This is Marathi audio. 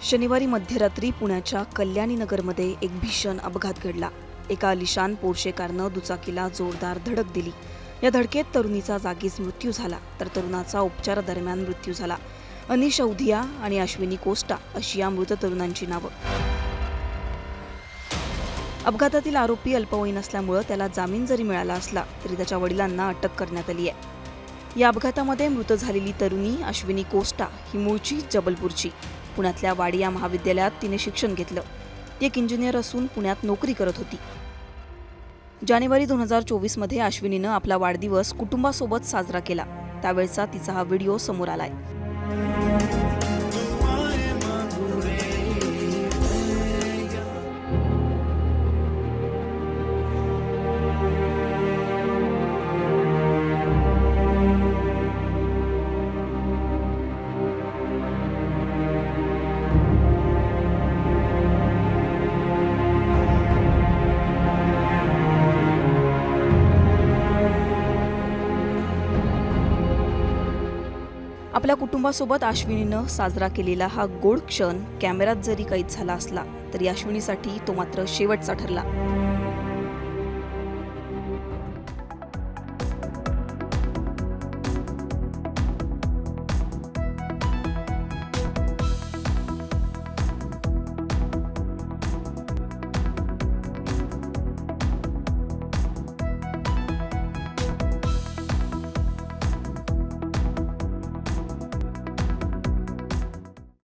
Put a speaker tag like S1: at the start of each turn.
S1: शनिवारी मध्यरात्री पुण्याच्या कल्याणी नगरमध्ये एक भीषण अपघात घडला। एका आलिशान पोर्शे कारनं दुचाकीला जोरदार धडक दिली। या धडकेत तरुणीचा जागीच मृत्यू झाला, तर तरुणाचा उपचारादरम्यान मृत्यू झाला। अनिश औधिया आणि अश्विनी कोस्टा अशी या मृत तरुणांची नावं। अपघातातील आरोपी अल्पवयीन असल्यामुळे त्याला जामीन जरी मिळाला असला तरी त्याच्या वडिलांना अटक करण्यात आली आहे। या अपघातामध्ये मृत झालेली तरुणी अश्विनी कोस्टा ही मूळची जबलपूरची। पुण्यातल्या वाडिया महाविद्यालयात तिने शिक्षण घेतलं। ती एक इंजिनियर असून पुण्यात नोकरी करत होती। जानेवारी 2024 मध्ये अश्विनीनं आपला वाढदिवस कुटुंबासोबत साजरा केला। त्यावेळचा तिचा हा व्हिडिओ समोर आलाय। आपल्या कुटुंबासोबत अश्विनीनं साजरा केलेला हा गोड क्षण कॅमेऱ्यात जरी कैद झाला असला तरी अश्विनीसाठी तो मात्र शेवटचा ठरला।